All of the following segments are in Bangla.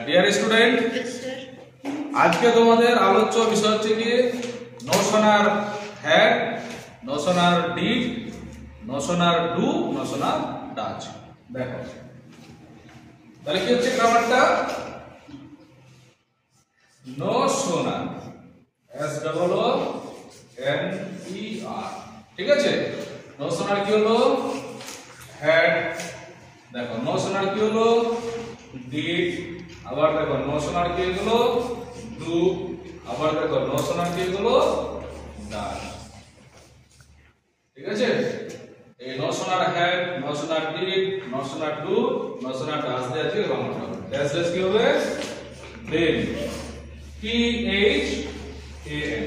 ডিয়ার স্টুডেন্ট, আজকে তোমাদের আলোচ্য বিষয় হচ্ছে কি no sooner had, no sooner did, no sooner do, no sooner does. দেখো তাহলে কি হচ্ছে গ্রামারটা, no sooner S double O N E R, ঠিক আছে। নোশন আর কি হলো হ্যাড, দেখো নোশন আর কি হলো ডিড, আবার দেখো নোশন আর কি হলো ডু, আবার দেখো নোশন আর কি হলো ডাচ, ঠিক আছে। এই no sooner had, no sooner did, no sooner do, no sooner does দিয়ে আছে গ্রামারটা। ড্যাশ ড্যাশ কি হবে দেন, টি এইচ এ এন,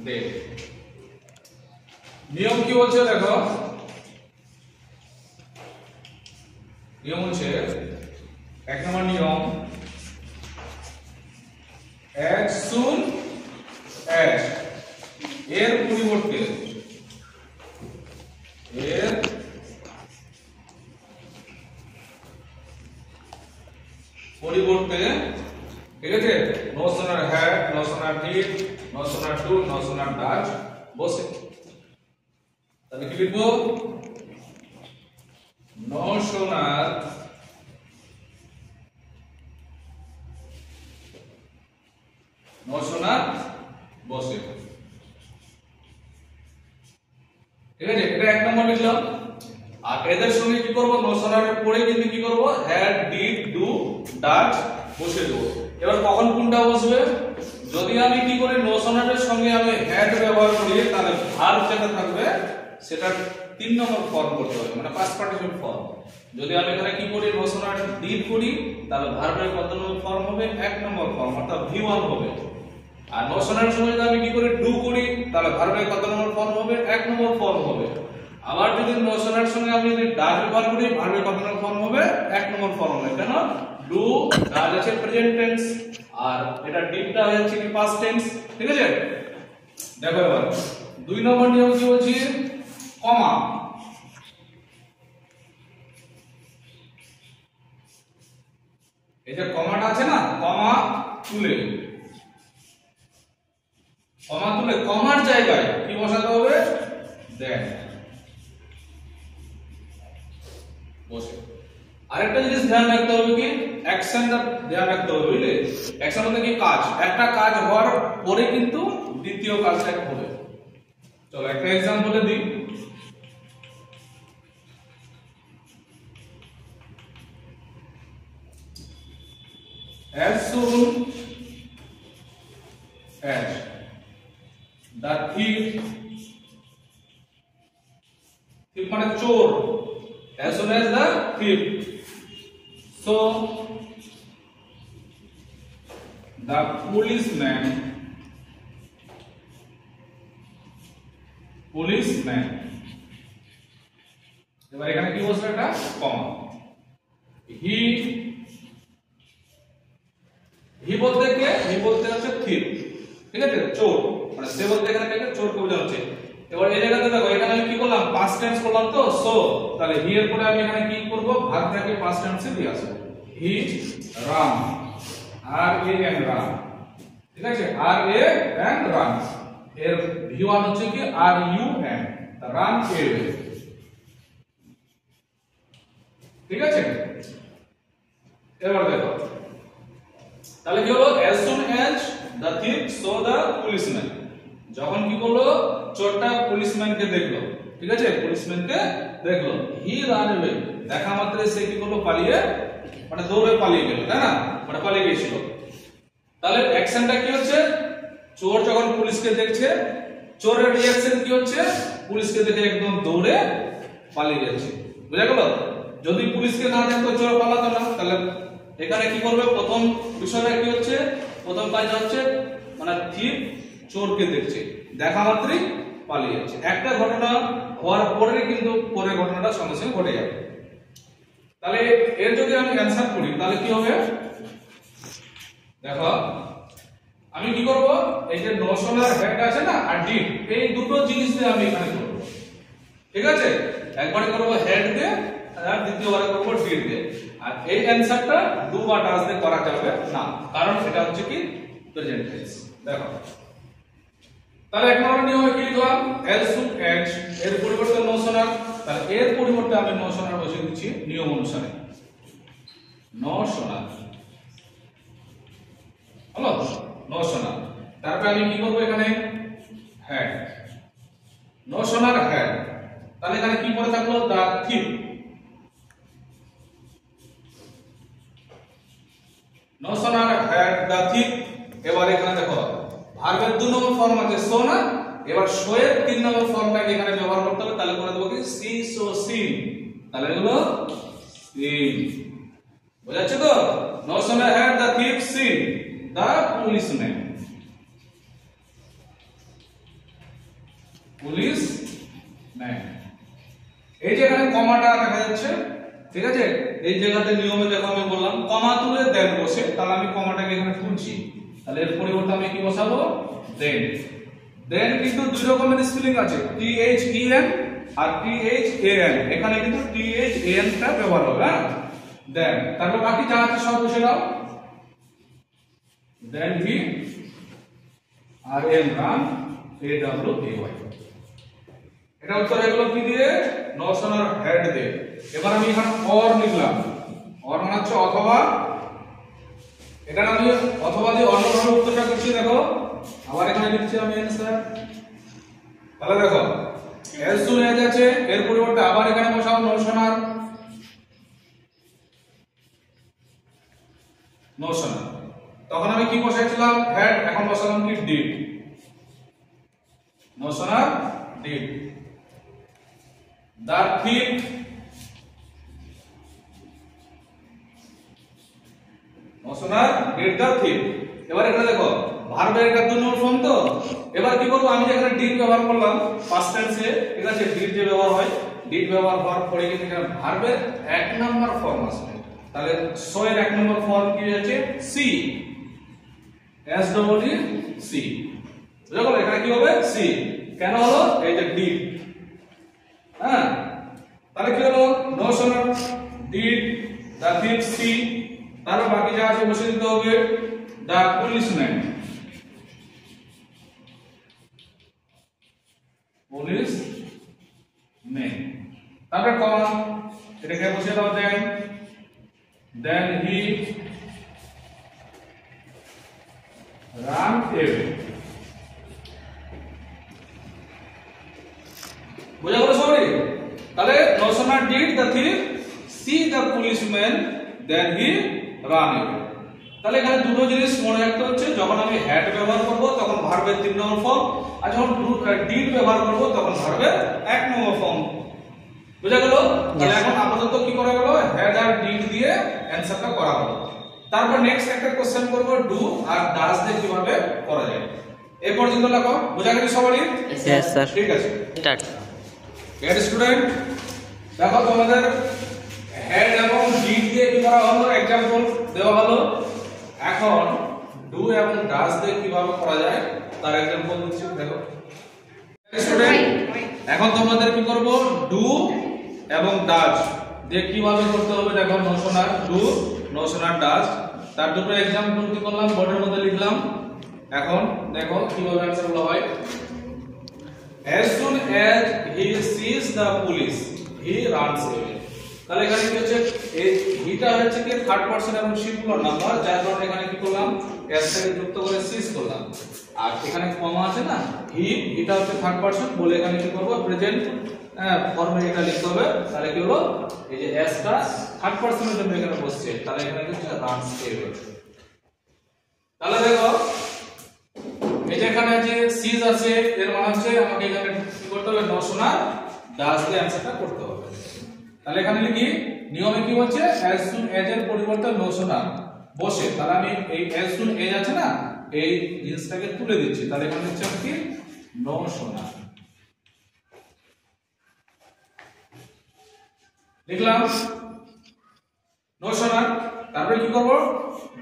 দেন। নিয়ম কি বলছে দেখো, নিয়ম হচ্ছে এক নম্বর নিয়ম, as soon as এর পরিবর্তে, এর পরিবর্তে, ঠিক আছে, no sooner had, no sooner did, no sooner do, no sooner does বসে। তাহলে কি লিখবো, নোশন আর নোশন আর বসে, ঠিক আছে। এটা এক নম্বর লিখলাম। আর এদের সঙ্গে কি করব, নোশন আর পরে কিন্তু কি করব, হ্যাড, ডিড, ডু, ডাচ বসে দেব। এবার কখন কোনটা বসবে, যদি আমি কি করি নোশন এর সঙ্গে আমি হ্যাড ব্যবহার করি, তাহলে ভার্ব যেটা থাকবে সেটা 3 নম্বর ফর্ম করতে হবে, মানে পাস্ট পার্টিসিপল ফর্ম। যদি আমি এখানে কি করি নোশন আর ডিড করি, তাহলে ভার্বের কত নম্বর ফর্ম হবে, 1 নম্বর ফর্ম, অর্থাৎ V1 হবে। আর নোশন এর সঙ্গে যদি আমি কি করি ডু করি, তাহলে ভার্বের কত নম্বর ফর্ম হবে, 1 নম্বর ফর্ম হবে। আবার যদি নোশন এর সঙ্গে আমি যদি ডাচ ব্যবহার করি, ভার্বের কত নম্বর ফর্ম হবে, 1 নম্বর ফর্ম হবে। কেন, ডু ডাচ আছে প্রেজেন্ট টেন্স, আর এটা ডিডটা হচ্ছে কি পাস্ট টেন্স, ঠিক আছে। দেখো এবার 2 নম্বর নিয়ম কি বলছি, কমা। এই যে কমাটা আছে না, কমা তুলে, কমা তুলে কমার জায়গায় কি বসাতে হবে, দেন বসে। আরেকটা জিনিস ধ্যান রাখতে হবে কি, অ্যাকশনটা ধ্যান রাখতে হবে, বুঝলে। অ্যাকশন মানে কি কাজ, একটা কাজ হওয়ার পরে কিন্তু দ্বিতীয় কাজটা হবে। চলো একটা एग्जांपल দিই। As soon as the thief মানে চোর, as soon as the thief, so the policeman এবার এখানে কি বসবে, একটা কমা। হি বলতে কে, হি বলতে হচ্ছে থিপ, ঠিক আছে, চোর, মানে সে বলতে এখানে কাকে, চোরকে বোঝাচ্ছে। এবার এই জায়গাতে দেখো, এখানে আমি কি করলাম, পাস্ট টেন্স করলাম তো, সো তাহলে হি এর পরে আমি এখানে কি করব, ভার্বটাকে পাস্ট টেন্সে দিয়ে আসবো। He ran, R A N ran, ঠিক আছে, আর এ এন রান। এর V1 হচ্ছে কি আর ইউ এন, রান এ, ঠিক আছে। এবার দেখো তাহলে কি হলো, as soon as the thief saw the policeman, যখন কি করলো, চোরটা পুলিশম্যানকে দেখলো, ঠিক আছে, পুলিশম্যানকে দেখলো, হি ran away, দেখা মাত্র সে কি করলো, পালিয়ে, মানে দৌড়ে পালিয়ে গেল, তাই না, মানে পালিয়ে গিয়েছিল। তাহলে অ্যাকশনটা কি হচ্ছে, চোর যখন পুলিশকে দেখছে, চোরের রিঅ্যাকশন কি হচ্ছে, পুলিশকে দেখে একদম দৌড়ে পালিয়ে যাচ্ছে, বুঝা গেল। যদি পুলিশকে না দেখতো চোর পালাতো না। তাহলে এখানে কি করবে, প্রথম বিষয়টা কি হচ্ছে, প্রথম কাজ হচ্ছে মানে থিপ চোরকে দেখছে, দেখা মাত্রই পালিয়ে যাচ্ছে। একটা ঘটনা হওয়ার পরে কিন্তু পরের ঘটনাটা সঙ্গে সঙ্গে ঘটে যাবে। তাহলে এর যদি আমি অ্যানসার করি তাহলে কি হবে, দেখো আমি কি করব, এই যে নোশন আর হ্যাড আছে না, আর ডিড, এই দুটো জিনিস দিয়ে আমি এখানে করব, ঠিক আছে। একবারে করব হেড দিয়ে, আর দ্বিতীয়বারে করব ডিড দিয়ে। আর এই অ্যানসারটা ডু বা ডাজ দিয়ে করা যাবে না, কারণ এটা হচ্ছে কি প্রেজেন্ট টেন্স। দেখো তাহলে এক নম্বর নিয়মে কি লিখলাম, as soon as এর পরিবর্তে নোশনাল, তাহলে এর পরিবর্তে আমি নোশনাল বসিয়ে দিচ্ছি নিয়ম অনুসারে, নোশনাল হলো নোশনাল। তারপরে আমি কি করব এখানে হ্যাড, নোশনাল হ্যাড। তাহলে এখানে কি পড়ে থাকলো, দা thief, notional had the thief. এবার এখানে দেখো ভার্বের 2 নম্বর ফর্ম আছে সো না, এবার শো এর 3 নম্বর ফর্মটাকে এখানে ব্যবহার করতে হবে। তাহলে করে দেব কি সি সো সিন, তাহলে হলো সিন। বুঝাচ্ছে তো, no sooner had the thief seen the policeman, policeman. এই যে এখানে কমাটা দেখা যাচ্ছে, ঠিক আছে, এই জায়গাতে নিয়মে দেখো আমি বললাম কমা তুলে দেন বসে, তাহলে আমি কমাটাকে এখানে তুলছি, তাহলে এর পরিবর্তে আমি কি বসাবো দেন। দেন কিন্তু দুই রকমের স্পেলিং আছে, টি এইচ ই এন আর টি এইচ এ এন, এখানে কিন্তু টি এইচ এ এন টা ব্যবহার হবে। হ্যাঁ দেন, তারপর বাকি যা আছে সব বসে দাও। Then he R N ran A W A Y, এটা উত্তর হয়ে গেল কি দিয়ে, নোশনাল হেড দিয়ে। এবার আমি এখানে অর লিখলাম, অর মানে হচ্ছে অথবা, এখানে আমি অথবা দিয়ে অন্যভাবে উত্তরটা করছি। দেখো আবার এখানে লিখছি আমি অ্যানসার। তাহলে দেখো as soon as আছে, এর পরিবর্তে আবার এখানে বসাও নোশনাল, নোশনাল। তখন আমি কি বসাইছিলাম হেড, এখন বসালাম কি did, no sooner did. The thief, no sooner did the thief. এবার এখানে দেখো ভার্বের এটা 2 নম্বর ফর্ম তো, এবার কি করব, আমি যেখানে ডিড ব্যবহার করলাম পাস্ট টেন্সে, ঠিক আছে, ডিড যে ব্যবহার হয়, ডিড ব্যবহার হওয়ার পরে কিন্তু এখানে ভার্বের 1 নম্বর ফর্ম আসবে। তাহলে সো এর 1 নম্বর ফর্ম কি আছে, see, S double E see. বুঝলো, এখানে কি হবে সি, কেন হলো এই যে ডিড। হ্যাঁ তাহলে কি হলো, no sooner did the thief see, তারপর বাকি যা আছে বসে দিতে হবে দা পুলিশম্যান, পুলিশম্যান। তারপরে কমা, এটাকে বসে দাও দেন, দেন হি রান এওয়ে। বুঝা গেল সবাই? তাহলে no sooner did the thief see the policeman then he ran away. তাহলে এখানে দুটো জিনিস মনে রাখতে হচ্ছে, যখন আমি হ্যাড ব্যবহার করব তখন ভার্বের 3 নম্বর ফর্ম, আর যখন ডিড ব্যবহার করব তখন ভার্বের 1 নম্বর ফর্ম। বুঝা গেল? তাহলে এখন আপাতত কি করা গেল, হ্যাড আর ডিড দিয়ে অ্যানসারটা করা হলো। তারপর নেক্সট একটা কোশ্চেন করব ডু আর ডাজ দিয়ে কিভাবে করা যায়। এই পর্যন্ত লেখো, বুঝা গেল সবারই? Yes sir. ঠিক আছে, স্টার্ট। এর স্টুডেন্ট দেখো তোমাদের হেড এবং ডিড দিয়ে কি করা হলো, एग्जांपल দেওয়া হলো। এখন ডু এবং ডাজ দিয়ে কিভাবে করা যায় তার एग्जांपल দিচ্ছি। দেখো স্টুডেন্ট, এখন তোমাদের কি করব, ডু এবং ডাজ দিয়ে কিভাবে করতে হবে দেখো। নোশনাল ডু, নোশনাল ডাজ, তার দুটো एग्जांपल কি করলাম বোর্ডের মধ্যে লিখলাম। এখন দেখো কিভাবে অ্যানসার গুলো হয়। as soon as he sees the police he runs away। তাহলে এখানে কি হচ্ছে, এই হিটা হচ্ছে কি থার্ড পারসন এবং সিঙ্গুলার নাম্বার, যার কারণে এখানে কি করলাম এর সাথে যুক্ত করে সিজ করলাম। আর এখানে কমা আছে না, এটা হচ্ছে থার্ড পারসন বলে এখানে কি করব প্রেজেন্ট ফর্মে এটা লিখতে হবে। তাহলে কি হলো, এই যে এস টা থার্ড পারসনের জন্য এখানে বসছে, তাহলে এখানে কি হচ্ছে রানস এওয়ে। তাহলে দেখো এই যে এখানে যে সিজ আছে, এর মানে হচ্ছে আমাকে এখানে কি করতে হবে, নোশনাল ডাজ দিয়ে অ্যানসারটা করতে হবে। তাহলে এখানে লিখি নিয়মে কি হচ্ছে, as soon as এর পরিবর্তে নোশনাল বসে, তাহলে আমি এই as soon as আছে না, এই জিনিসটাকে তুলে দিচ্ছি। তাহলে এখানে হচ্ছে কি নোশনাল লিখলাম, নোশনাল। তারপরে কি করব,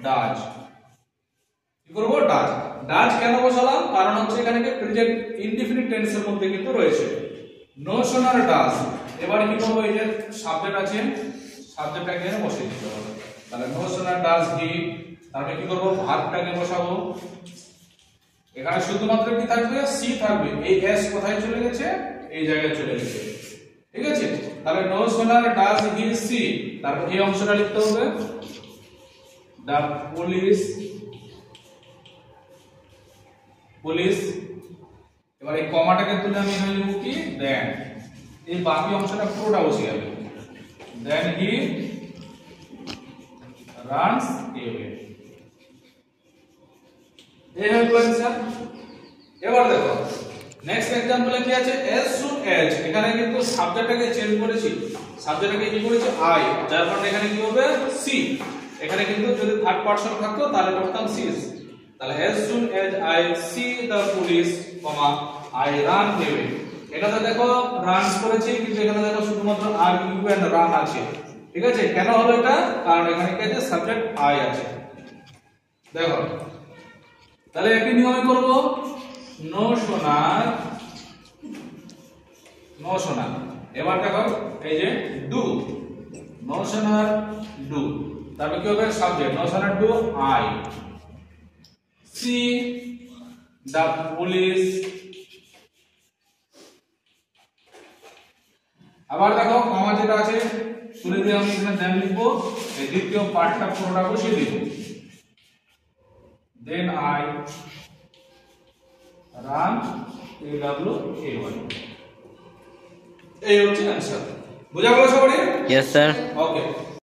ডাজ। কি করব, ডাজ। ডাজ কেন বসালাম, কারণ হচ্ছে এখানে কি প্রেজেন্ট ইনডিফিনিট টেন্সের মধ্যে কিন্তু রয়েছে নোশনাল ডাজ। এবারে কি করব, এই যে সাবজেক্ট আছে সাবজেক্টটাকে বসিয়ে দিতে হবে। তাহলে নো সোনার ডাজ হি, তারপরে কি করব ভার্বটাকে বসাবো। এখানে শুধুমাত্র কি থাকবে সি থাকবে, এই এস কোথায় চলে গেছে এই জায়গায় চলে গেছে, ঠিক আছে। তাহলে no sooner does he she, তারপর এই অংশটা লিখতে হবে দা পুলিশ, পুলিশ। এবার এই কমাটাকে তুলে আমি এখানে লিখব কি দেন, এই বাকি অংশটা পুরোটা বসে যাবে দেন হি রানস অ্যাওয়ে। এই হলো आंसर। এবার দেখো নেক্সট एग्जांपल কি আছে as soon as, এখানে কিন্তু সাবজেক্টটাকে চেঞ্জ করেছি, সাবজেক্টটাকে কি করেছি আই, যার কারণে এখানে কি হবে সি। এখানে কিন্তু যদি থার্ড পারসন থাকতো তাহলে করতাম সিস। তাহলে as soon as I see the police, I run away। এটাতে দেখো রানস করেছি, কিন্তু এখানে দেখো শুধুমাত্র আর ইউ এন্ড রান আছে, ঠিক আছে। কেন হলো এটা, কারণ এখানে কি আছে সাবজেক্ট আই আছে। দেখো তাহলে একই নিয়মে করব, নো সোনার, নো সোনার। এবার দেখো এই যে ডু, নো সোনার ডু, তারপর কি হবে subject no sooner do I see the police. আবার দেখো কমা যেটা আছে তুলে দিয়ে আমি এখানে দেন লিখবো, এই দ্বিতীয় পার্টটা পুরোটা বসিয়ে দিব, দেন আই রান AWAY। এই হচ্ছে आंसर। বুঝা গেল সবাই? Yes sir. ওকে।